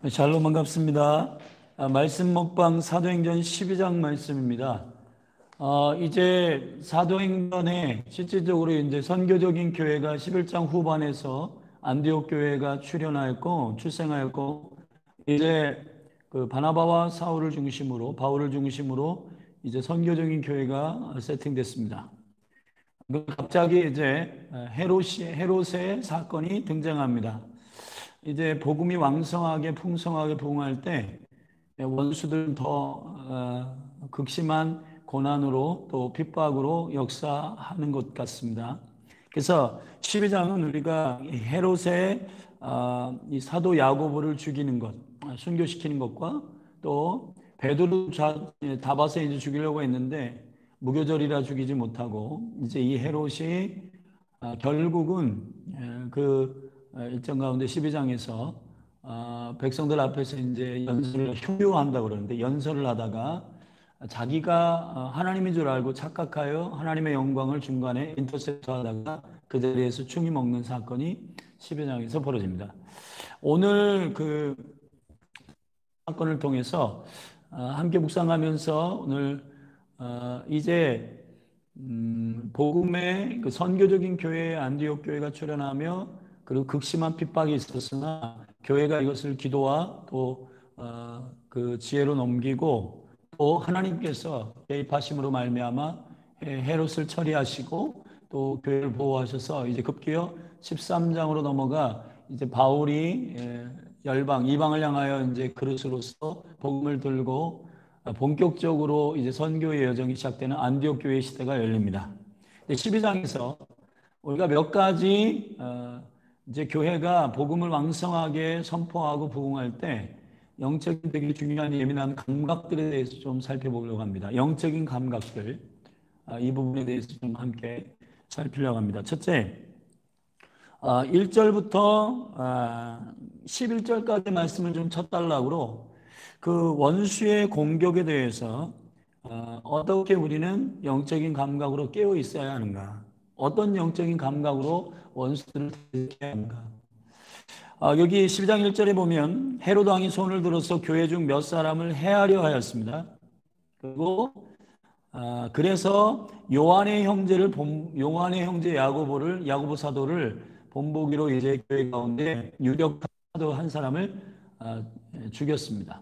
샬롬 반갑습니다. 말씀 먹방 사도행전 12장 말씀입니다. 이제 사도행전에 실질적으로 이제 선교적인 교회가 11장 후반에서 안디옥 교회가 출생하였고 이제 그 바나바와 사울을 중심으로 바울을 중심으로 이제 선교적인 교회가 세팅됐습니다. 갑자기 이제 헤롯의 사건이 등장합니다. 이제 복음이 왕성하게 풍성하게 부흥할 때 원수들은 더 극심한 고난으로 또 핍박으로 역사하는 것 같습니다. 그래서 12장은 우리가 헤롯의 이 사도 야고보를 죽이는 것, 순교시키는 것과 또 베드로 다바세 이제 죽이려고 했는데 무교절이라 죽이지 못하고 이제 이 헤롯이 결국은 그 일정 가운데 12장에서 백성들 앞에서 이제 연설을 효요한다고 그러는데 연설을 하다가 자기가 하나님인 줄 알고 착각하여 하나님의 영광을 중간에 인터셉트 하다가 그 자리에서 충이 먹는 사건이 12장에서 벌어집니다. 오늘 그 사건을 통해서 함께 묵상하면서 오늘 이제 복음의 그 선교적인 교회에 안디옥 교회가 출현하며 그리고 극심한 핍박이 있었으나 교회가 이것을 기도와 또 그 지혜로 넘기고 또 하나님께서 개입하심으로 말미암아 헤롯을 처리하시고 또 교회를 보호하셔서 이제 급기어 13장으로 넘어가 이제 바울이 이방을 향하여 이제 그릇으로서 복음을 들고 본격적으로 이제 선교의 여정이 시작되는 안디옥 교회 시대가 열립니다. 12장에서 우리가 몇 가지 이제 교회가 복음을 왕성하게 선포하고 부흥할 때 영적인 되게 중요한 예민한 감각들에 대해서 좀 살펴보려고 합니다. 영적인 감각들, 이 부분에 대해서 좀 함께 살피려고 합니다. 첫째, 1절부터 11절까지 말씀을 좀 쳤달라고 그 원수의 공격에 대해서 어떻게 우리는 영적인 감각으로 깨어 있어야 하는가? 어떤 영적인 감각으로 원수들을 대적해야 하는가? 여기 12장 1절에 보면 헤롯 왕이 손을 들어서 교회 중 몇 사람을 해하려 하였습니다. 그리고 그래서 요한의 형제 야고보 사도를 본보기로 이제 교회 가운데 유력 사도 한 사람을 죽였습니다.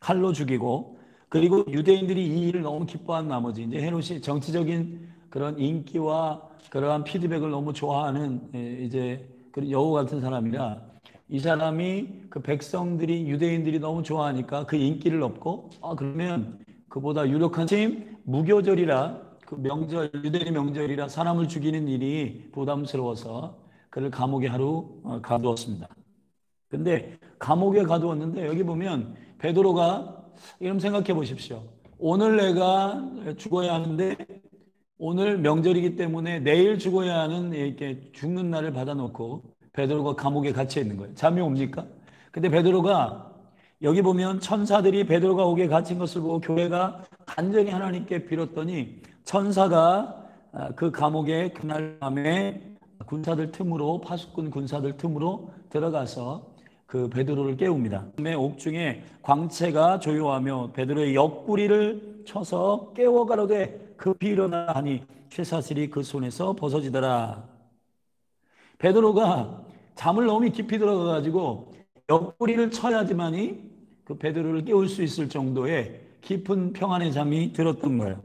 칼로 죽이고, 그리고 유대인들이 이 일을 너무 기뻐한 나머지 이제 헤롯이 정치적인 그런 인기와 그러한 피드백을 너무 좋아하는 이제 그 여우 같은 사람이라 이 사람이 그 유대인들이 너무 좋아하니까 그 인기를 얻고 그러면 그보다 유력한 무교절이라 그 명절, 유대인 명절이라 사람을 죽이는 일이 부담스러워서 그를 감옥에 하루 가두었습니다. 근데 감옥에 가두었는데 여기 보면 베드로가 이런 생각해 보십시오. 오늘 내가 죽어야 하는데 오늘 명절이기 때문에 내일 죽어야 하는 이렇게 죽는 날을 받아놓고 베드로가 감옥에 갇혀 있는 거예요. 잠이 옵니까? 근데 베드로가 여기 보면 천사들이 베드로가 옥에 갇힌 것을 보고 교회가 간절히 하나님께 빌었더니 천사가 그 감옥에 그날 밤에 파수꾼 군사들 틈으로 들어가서 그 베드로를 깨웁니다. 옥중에 광채가 조요하며 베드로의 옆구리를 쳐서 깨워 가로되 급히 일어나 하니 쇠사슬이 그 손에서 벗어지더라. 베드로가 잠을 너무 깊이 들어가가지고 옆구리를 쳐야지만이 그 베드로를 깨울 수 있을 정도의 깊은 평안의 잠이 들었던 거예요.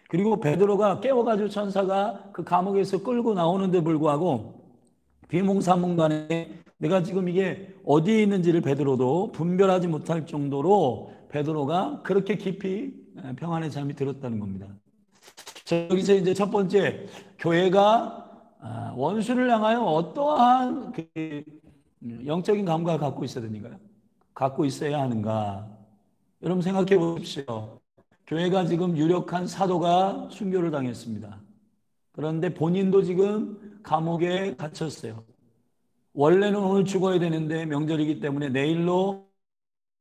그리고 베드로가 깨워가지고 천사가 그 감옥에서 끌고 나오는데 불구하고 비몽사몽간에 내가 지금 이게 어디에 있는지를 베드로도 분별하지 못할 정도로 베드로가 그렇게 깊이 평안의 잠이 들었다는 겁니다. 여기서 이제 첫 번째, 교회가 원수를 향하여 어떠한 그 영적인 감각을 갖고 있어야 되는가요? 갖고 있어야 하는가? 여러분 생각해 보십시오. 교회가 지금 유력한 사도가 순교를 당했습니다. 그런데 본인도 지금 감옥에 갇혔어요. 원래는 오늘 죽어야 되는데 명절이기 때문에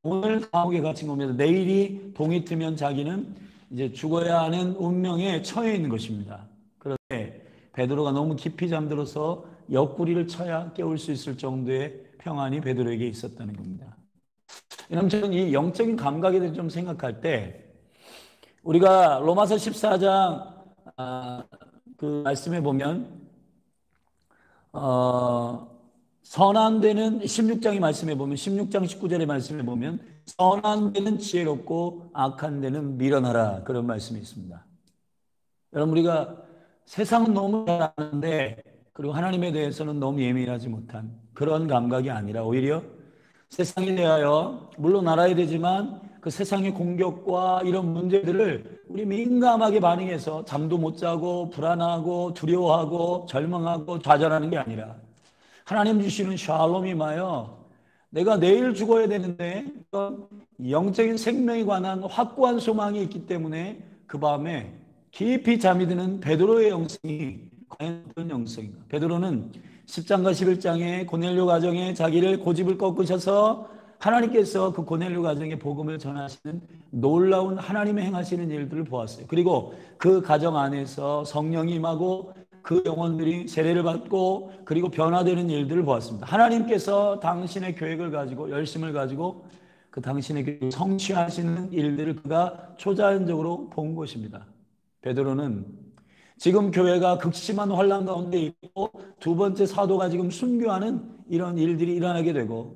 오늘 감옥에 갇힌 겁니다. 내일이 동이 트면 자기는 이제 죽어야 하는 운명에 처해 있는 것입니다. 그런데 베드로가 너무 깊이 잠들어서 옆구리를 쳐야 깨울 수 있을 정도의 평안이 베드로에게 있었다는 겁니다. 왜냐하면 저는 이 영적인 감각에 대해서 좀 생각할 때 우리가 로마서 14장 그 말씀에 보면 선한 데는 16장의 말씀에 보면 16장 19절의 말씀에 보면 선한 데는 지혜롭고 악한 데는 미련하라 그런 말씀이 있습니다. 여러분 우리가 세상은 너무 잘 아는데 그리고 하나님에 대해서는 너무 예민하지 못한 그런 감각이 아니라 오히려 세상에 대하여 물론 알아야 되지만 그 세상의 공격과 이런 문제들을 우리 민감하게 반응해서 잠도 못 자고 불안하고 두려워하고 절망하고 좌절하는 게 아니라 하나님 주시는 샬롬이 임하여 내가 내일 죽어야 되는데 영적인 생명에 관한 확고한 소망이 있기 때문에 그 밤에 깊이 잠이 드는 베드로의 영성이 과연 어떤 영성인가? 베드로는 10장과 11장에 고넬료 가정에 자기를 고집을 꺾으셔서 하나님께서 그 고넬료 가정에 복음을 전하시는 놀라운 하나님의 행하시는 일들을 보았어요. 그리고 그 가정 안에서 성령이 임하고 그 영혼들이 세례를 받고 그리고 변화되는 일들을 보았습니다. 하나님께서 당신의 계획을 가지고 열심을 가지고 그 당신의 계획을 성취하시는 일들을 그가 초자연적으로 본 것입니다. 베드로는 지금 교회가 극심한 환난 가운데 있고 두 번째 사도가 지금 순교하는 이런 일들이 일어나게 되고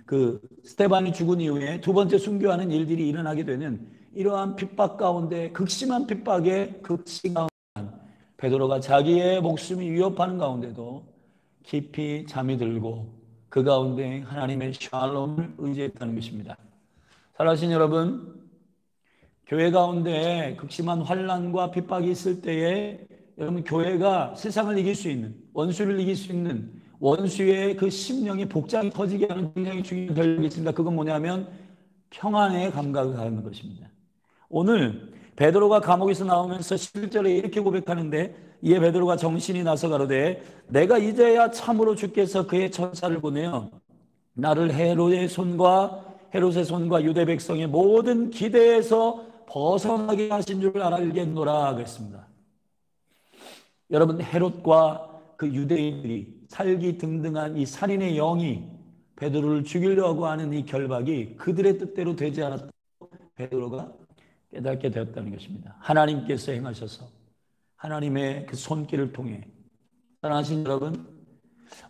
그 스테반이 죽은 이후에 두 번째 순교하는 일들이 일어나게 되는 이러한 핍박 가운데 극심한 핍박에 극심한 베드로가 자기의 목숨이 위협하는 가운데도 깊이 잠이 들고 그 가운데 하나님의 샬롬을 의지했다는 것입니다. 사랑하신 여러분, 교회 가운데 극심한 환난과 핍박이 있을 때에 여러분 교회가 세상을 이길 수 있는 원수를 이길 수 있는 원수의 그 심령이 복장이 터지게 하는 굉장히 중요한 결력이 있습니다. 그건 뭐냐면 평안의 감각을 갖는 것입니다. 오늘 베드로가 감옥에서 나오면서 11절에 이렇게 고백하는데 이에 베드로가 정신이 나서 가로되 내가 이제야 참으로 주께서 그의 천사를 보내어 나를 헤롯의 손과 유대 백성의 모든 기대에서 벗어나게 하신 줄 알겠노라 그랬습니다. 여러분 헤롯과 그 유대인들이 살기 등등한 이 살인의 영이 베드로를 죽이려고 하는 이 결박이 그들의 뜻대로 되지 않았다고 베드로가 깨닫게 되었다는 것입니다. 하나님께서 행하셔서 하나님의 그 손길을 통해 사랑하신 여러분,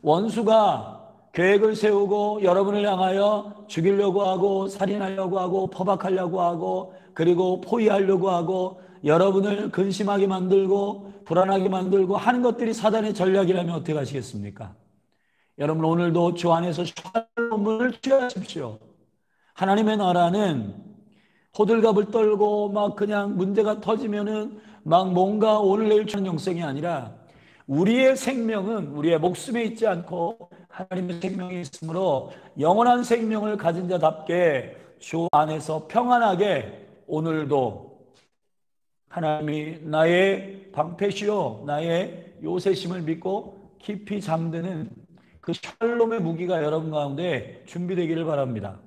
원수가 계획을 세우고 여러분을 향하여 죽이려고 하고 살인하려고 하고 포박하려고 하고 그리고 포위하려고 하고 여러분을 근심하게 만들고 불안하게 만들고 하는 것들이 사단의 전략이라면 어떻게 하시겠습니까? 여러분 오늘도 주 안에서 샬롬을 취하십시오. 하나님의 나라는 호들갑을 떨고 막 그냥 문제가 터지면은 막 뭔가 오늘 내일 주는 영성이 아니라 우리의 생명은 우리의 목숨에 있지 않고 하나님의 생명이 있으므로 영원한 생명을 가진 자답게 주 안에서 평안하게 오늘도 하나님이 나의 방패시요 나의 요새심을 믿고 깊이 잠드는 그 샬롬의 무기가 여러분 가운데 준비되기를 바랍니다.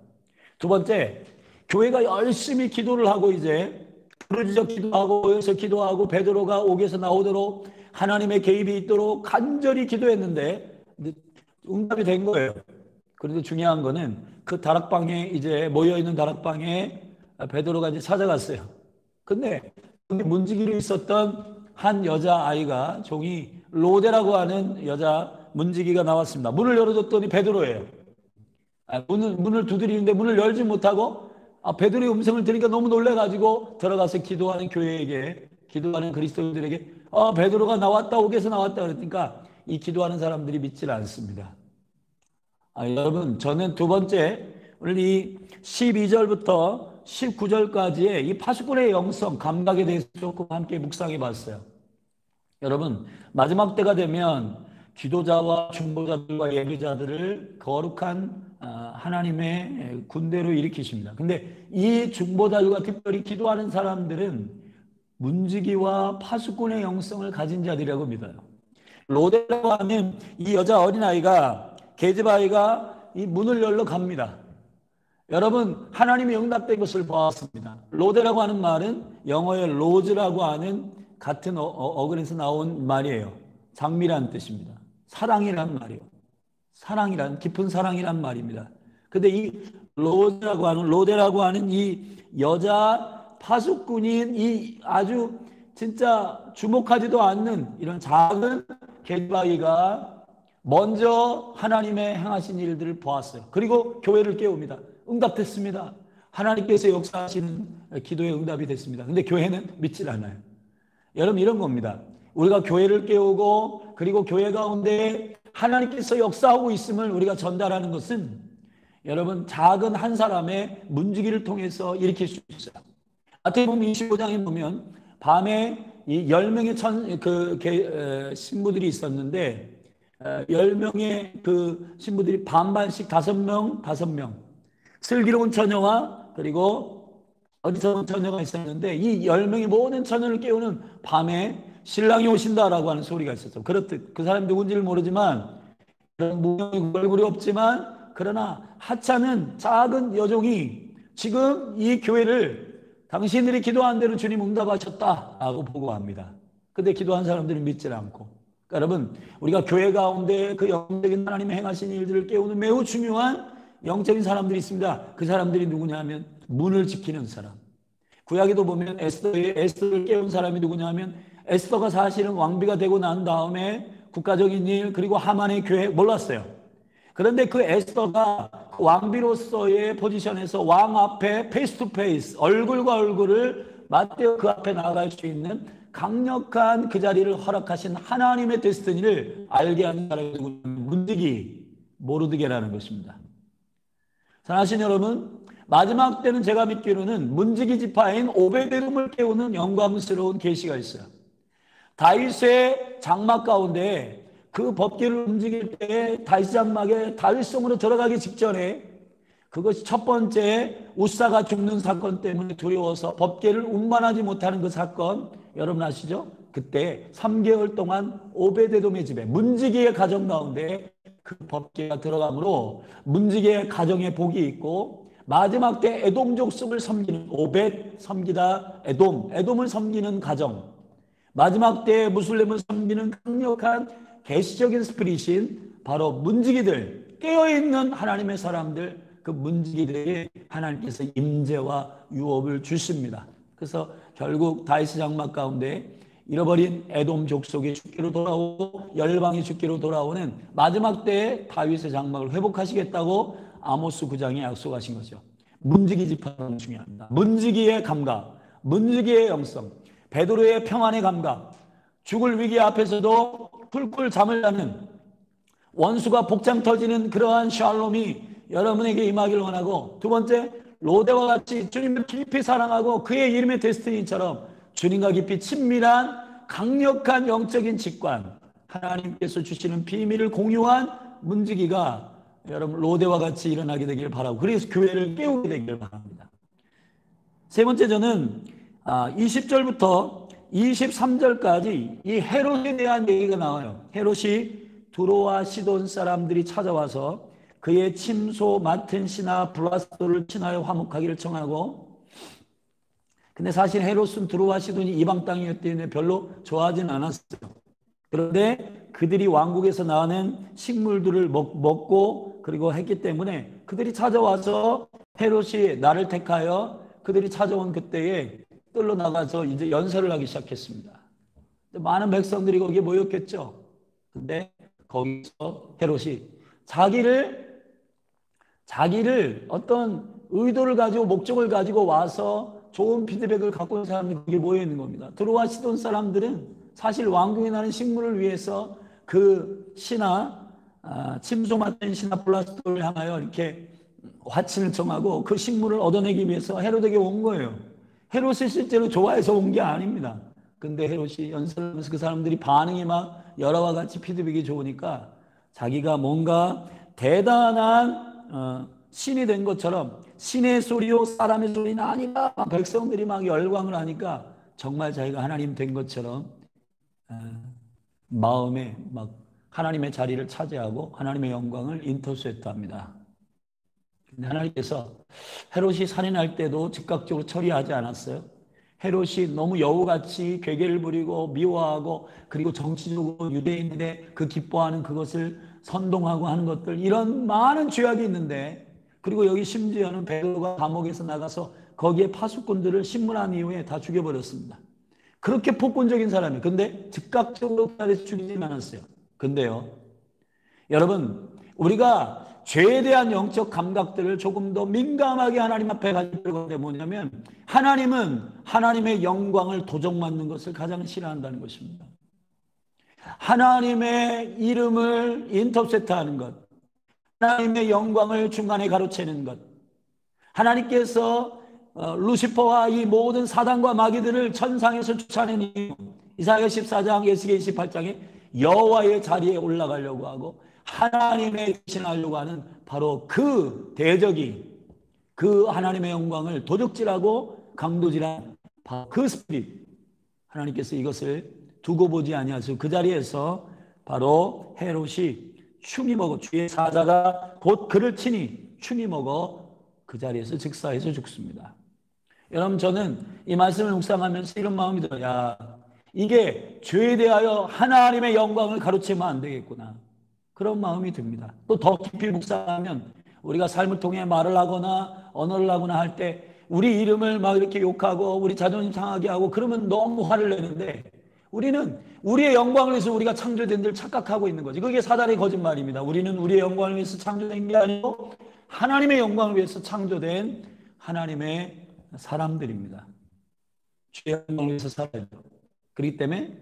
두 번째, 교회가 열심히 기도를 하고 이제 부르짖어 기도하고 모여서 기도하고 베드로가 옥에서 나오도록 하나님의 개입이 있도록 간절히 기도했는데 응답이 된 거예요. 그런데 중요한 거는 그 다락방에 이제 모여있는 다락방에 베드로가 이제 찾아갔어요. 근데 문지기로 있었던 한 여자아이가 종이 로데라고 하는 여자 문지기가 나왔습니다. 문을 열어줬더니 베드로예요. 문을 두드리는데 문을 열지 못하고 베드로의 음성을 들으니까 너무 놀라가지고 들어가서 기도하는 교회에게 기도하는 그리스도인들에게 베드로가 나왔다 옥에서 나왔다 그러니까 이 기도하는 사람들이 믿질 않습니다. 여러분 저는 두 번째 오늘 이 12절부터 19절까지의 이 파수꾼의 영성 감각에 대해서 조금 함께 묵상해 봤어요. 여러분 마지막 때가 되면 기도자와 중보자들과 예비자들을 거룩한 하나님의 군대로 일으키십니다. 근데 이 중보자들과 특별히 기도하는 사람들은 문지기와 파수꾼의 영성을 가진 자들이라고 믿어요. 로데라고 하는 이 여자 어린아이가 계집아이가 이 문을 열러 갑니다. 여러분 하나님이 응답된 것을 보았습니다. 로데라고 하는 말은 영어의 로즈라고 하는 같은 어근에서 나온 말이에요. 장미라는 뜻입니다. 사랑이란 말이에요. 사랑이란 깊은 사랑이란 말입니다. 근데 이 로데라고 하는 이 여자 파수꾼인 이 아주 진짜 주목하지도 않는 이런 작은 게드바위가 먼저 하나님의 행하신 일들을 보았어요. 그리고 교회를 깨웁니다. 응답됐습니다. 하나님께서 역사하시는 기도의 응답이 됐습니다. 근데 교회는 믿질 않아요. 여러분, 이런 겁니다. 우리가 교회를 깨우고 그리고 교회 가운데 하나님께서 역사하고 있음을 우리가 전달하는 것은 여러분, 작은 한 사람의 문지기를 통해서 일으킬 수 있어요. 마태복음 25장에 보면 밤에 이 10명의 신부들이 있었는데 10명의 그 신부들이 반반씩 5명 슬기로운 처녀와 그리고 어리석은 처녀가 있었는데 이 10명의 모든 처녀를 깨우는 밤에 신랑이 오신다라고 하는 소리가 있었죠. 그렇듯 그 사람이 누군지를 모르지만 무명의 얼굴이 없지만 그러나 하찮은 작은 여종이 지금 이 교회를 당신들이 기도한 대로 주님 응답하셨다라고 보고합니다. 근데 기도한 사람들은 믿질 않고. 그러니까 여러분, 우리가 교회 가운데 그 영적인 하나님의 행하신 일들을 깨우는 매우 중요한 영적인 사람들이 있습니다. 그 사람들이 누구냐면 문을 지키는 사람. 구약에도 보면 에스더를 깨운 사람이 누구냐면 에스더가 사실은 왕비가 되고 난 다음에 국가적인 일 그리고 하만의 계획 몰랐어요. 그런데 그 에스더가 왕비로서의 포지션에서 왕 앞에 페이스 투 페이스 얼굴과 얼굴을 맞대어 그 앞에 나아갈 수 있는 강력한 그 자리를 허락하신 하나님의 데스티니를 알게 하는 사람이 문지기 모르드게라는 것입니다. 사랑하신 여러분, 마지막 때는 제가 믿기로는 문지기 지파인 오베데돔을 깨우는 영광스러운 계시가 있어요. 다윗의 장막 가운데 그 법궤를 움직일 때 다윗 장막에 다윗성으로 들어가기 직전에 그것이 첫 번째 우사가 죽는 사건 때문에 두려워서 법궤를 운반하지 못하는 그 사건 여러분 아시죠? 그때 3개월 동안 오베데돔의 집에 문지기의 가정 가운데 그 법궤가 들어가므로 문지기의 가정에 복이 있고 마지막 때 에돔 족속을 섬기는 오벳 섬기다 에돔을 섬기는 가정 마지막 때 무슬림을 섬기는 강력한 계시적인 스피릿인 바로 문지기들 깨어있는 하나님의 사람들 그 문지기들에게 하나님께서 임재와 유업을 주십니다. 그래서 결국 다윗의 장막 가운데 잃어버린 에돔 족속이 죽기로 돌아오고 열방이 죽기로 돌아오는 마지막 때에 다윗의 장막을 회복하시겠다고 아모스 9장에 약속하신 거죠. 문지기 지파는 중요합니다. 문지기의 감각, 문지기의 영성, 베드로의 평안의 감각, 죽을 위기 앞에서도 꿀꿀 잠을 자는 원수가 복장 터지는 그러한 샬롬이 여러분에게 임하기를 원하고 두 번째 로데와 같이 주님을 깊이 사랑하고 그의 이름의 데스티니처럼 주님과 깊이 친밀한 강력한 영적인 직관 하나님께서 주시는 비밀을 공유한 문지기가 여러분 로데와 같이 일어나게 되기를 바라고 그래서 교회를 깨우게 되기를 바랍니다. 세 번째 저는 20절부터 23절까지 이 헤롯에 대한 얘기가 나와요. 헤롯이 두로와 시돈 사람들이 찾아와서 그의 침소 맡은 신하 블라스도를 친하여 화목하기를 청하고 근데 사실 헤롯은 두로와 시돈이 이방 땅이었기 때문에 별로 좋아하지는 않았어요. 그런데 그들이 왕국에서 나오는 식물들을 먹고 그리고 했기 때문에 그들이 찾아와서 헤롯이 나를 택하여 그들이 찾아온 그때에 뜰로 나가서 이제 연설을 하기 시작했습니다. 많은 백성들이 거기에 모였겠죠. 근데 거기서 헤롯이 자기를 어떤 의도를 가지고 목적을 가지고 와서 좋은 피드백을 갖고 있는 사람들이 거기에 모여 있는 겁니다. 두로와 시돈 사람들은 사실 왕궁에 나는 식물을 위해서 그 신하 침소 맡은 신하 블라스도를 향하여 이렇게 화친을 청하고 그 식물을 얻어내기 위해서 헤롯에게 온 거예요. 헤롯이 실제로 좋아해서 온 게 아닙니다. 근데 헤롯이 연설하면서 그 사람들이 반응이 막 여러와 같이 피드백이 좋으니까 자기가 뭔가 대단한 신이 된 것처럼 신의 소리요 사람의 소리는 아니다. 백성들이 막 열광을 하니까 정말 자기가 하나님 된 것처럼 마음에 막 하나님의 자리를 차지하고 하나님의 영광을 인터셉트 합니다. 근데 하나님께서 헤롯이 살인할 때도 즉각적으로 처리하지 않았어요. 헤롯이 너무 여우같이 괴계를 부리고 미워하고 그리고 정치적으로 유대인들의 그 기뻐하는 그것을 선동하고 하는 것들 이런 많은 죄악이 있는데 그리고 여기 심지어는 베드로가 감옥에서 나가서 거기에 파수꾼들을 신문한 이후에 다 죽여버렸습니다. 그렇게 폭군적인 사람이에요. 근데 즉각적으로 죽이지 않았어요. 근데요, 여러분, 우리가 죄에 대한 영적 감각들을 조금 더 민감하게 하나님 앞에 가질 건데 뭐냐면, 하나님은 하나님의 영광을 도적맞는 것을 가장 싫어한다는 것입니다. 하나님의 이름을 인터셉트하는 것, 하나님의 영광을 중간에 가로채는 것, 하나님께서 루시퍼와 이 모든 사단과 마귀들을 천상에서 쫓아낸 이유, 이사야 14장, 에스겔 28장에 여호와의 자리에 올라가려고 하고 하나님의 대신하려고 하는 바로 그 대적이, 그 하나님의 영광을 도적질하고 강도질한 그 스피릿, 하나님께서 이것을 두고 보지 아니하시고 그 자리에서 바로 헤롯이 충이 먹어, 주의 사자가 곧 그를 치니 충이 먹어 그 자리에서 즉사해서 죽습니다. 여러분, 저는 이 말씀을 묵상하면서 이런 마음이 들어요. 야, 이게 죄에 대하여 하나님의 영광을 가로채면 안 되겠구나, 그런 마음이 듭니다. 또 더 깊이 묵상하면 우리가 삶을 통해 말을 하거나 언어를 하거나 할 때 우리 이름을 막 이렇게 욕하고 우리 자존심 상하게 하고 그러면 너무 화를 내는데, 우리는 우리의 영광을 위해서 우리가 창조된 줄 착각하고 있는 거지. 그게 사단의 거짓말입니다. 우리는 우리의 영광을 위해서 창조된 게 아니고 하나님의 영광을 위해서 창조된 하나님의 사람들입니다. 주의 영광을 위해서 살아야 돼요. 그렇기 때문에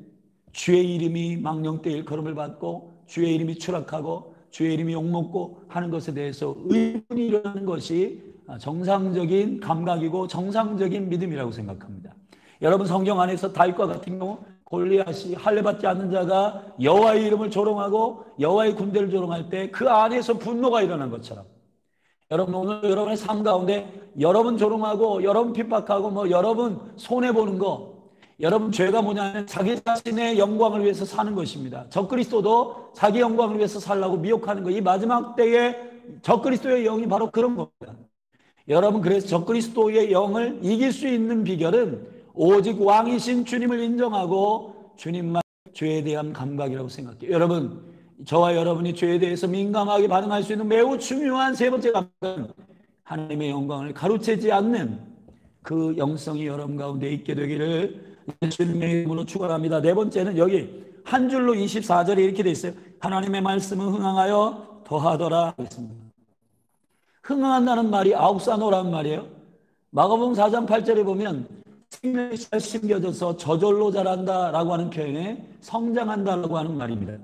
주의 이름이 망령되 일컬음을 받고 주의 이름이 추락하고 주의 이름이 욕먹고 하는 것에 대해서 의문이 일어나는 것이 정상적인 감각이고 정상적인 믿음이라고 생각합니다. 여러분, 성경 안에서 다윗과 같은 경우 골리앗이 할례받지 않는 자가 여호와의 이름을 조롱하고 여호와의 군대를 조롱할 때 그 안에서 분노가 일어난 것처럼, 여러분, 오늘 여러분의 삶 가운데 여러분 조롱하고 여러분 핍박하고 뭐 여러분 손해보는 거, 여러분 죄가 뭐냐면 자기 자신의 영광을 위해서 사는 것입니다. 적그리스도도 자기 영광을 위해서 살라고 미혹하는 거, 이 마지막 때에 적그리스도의 영이 바로 그런 겁니다. 여러분, 그래서 적그리스도의 영을 이길 수 있는 비결은 오직 왕이신 주님을 인정하고 주님만 죄에 대한 감각이라고 생각해요. 여러분, 저와 여러분이 죄에 대해서 민감하게 반응할 수 있는 매우 중요한 세 번째 감각은 하나님의 영광을 가로채지 않는 그 영성이 여러분 가운데 있게 되기를 예수님의 이름으로 축원합니다. 네 번째는 여기 한 줄로 24절에 이렇게 돼 있어요. 하나님의 말씀은 흥황하여 더하더라 했습니다. 흥황한다는 말이 아욱사노라는 말이에요. 마가복음 4장 8절에 보면 생명이 잘 심겨져서 저절로 자란다라고 하는 표현에 성장한다라고 하는 말입니다.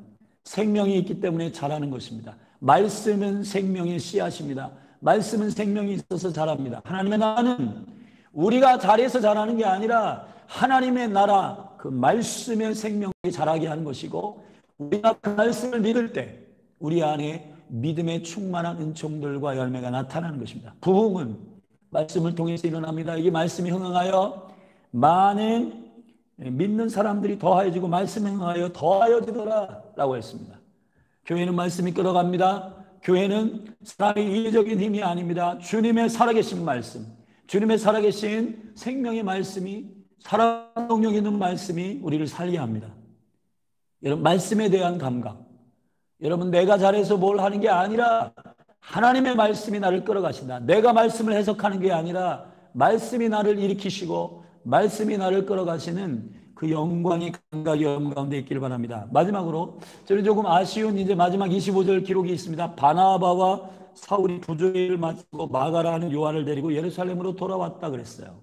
생명이 있기 때문에 자라는 것입니다. 말씀은 생명의 씨앗입니다. 말씀은 생명이 있어서 자랍니다. 하나님의 나라는 우리가 자리에서 자라는 게 아니라 하나님의 나라, 그 말씀의 생명이 자라게 하는 것이고, 우리가 그 말씀을 믿을 때 우리 안에 믿음의 충만한 은총들과 열매가 나타나는 것입니다. 부흥은 말씀을 통해서 일어납니다. 이게 말씀이 흥황하여 많은 믿는 사람들이 더하여지고 말씀이 흥하여 더하여지더라 라고 했습니다. 교회는 말씀이 끌어갑니다. 교회는 사람의 이기적인 힘이 아닙니다. 주님의 살아계신 말씀, 주님의 살아계신 생명의 말씀이, 살아가는 능력 있는 말씀이 우리를 살게 합니다. 여러분, 말씀에 대한 감각, 여러분, 내가 잘해서 뭘 하는 게 아니라 하나님의 말씀이 나를 끌어가신다. 내가 말씀을 해석하는 게 아니라 말씀이 나를 일으키시고 말씀이 나를 끌어가시는 그 영광이 감각이 여러분 가운데 있기를 바랍니다. 마지막으로 저는 조금 아쉬운 이제 마지막 25절 기록이 있습니다. 바나바와 사울이 부조리를 마치고 마가라는 요한을 데리고 예루살렘으로 돌아왔다 그랬어요.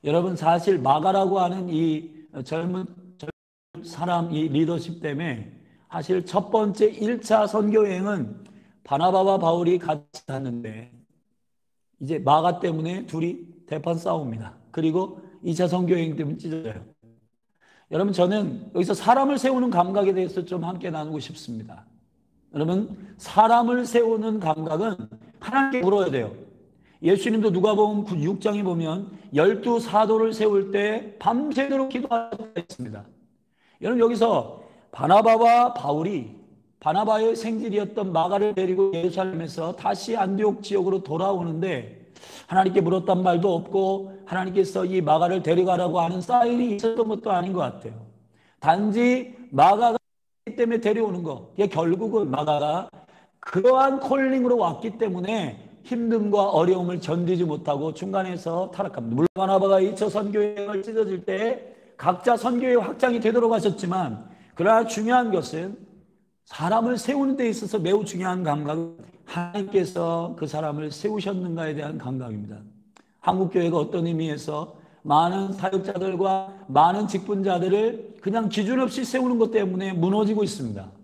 여러분, 사실 마가라고 하는 이 젊은 사람, 이 리더십 때문에 사실 첫 번째 1차 선교 여행은 바나바와 바울이 같이 갔는데 이제 마가 때문에 둘이 대판 싸웁니다. 그리고 2차 선교 여행 때문에 찢어져요. 여러분, 저는 여기서 사람을 세우는 감각에 대해서 좀 함께 나누고 싶습니다. 여러분, 사람을 세우는 감각은 하나님께 물어야 돼요. 예수님도 누가복음 6장에 보면 12 사도를 세울 때 밤새도록 기도하셨습니다. 여러분, 여기서 바나바와 바울이 바나바의 생질이었던 마가를 데리고 예루살렘에서 다시 안디옥 지역으로 돌아오는데 하나님께 물었단 말도 없고 하나님께서 이 마가를 데려가라고 하는 사인이 있었던 것도 아닌 것 같아요. 단지 마가가 때문에 데려오는 거, 이게 결국은 마가가 그러한 콜링으로 왔기 때문에 힘듦과 어려움을 견디지 못하고 중간에서 타락합니다. 물론 바나바가 2차 선교여행을 찢어질 때 각자 선교의 확장이 되도록 하셨지만, 그러나 중요한 것은 사람을 세우는 데 있어서 매우 중요한 감각은 하나님께서 그 사람을 세우셨는가에 대한 감각입니다. 한국교회가 어떤 의미에서 많은 사역자들과 많은 직분자들을 그냥 기준 없이 세우는 것 때문에 무너지고 있습니다.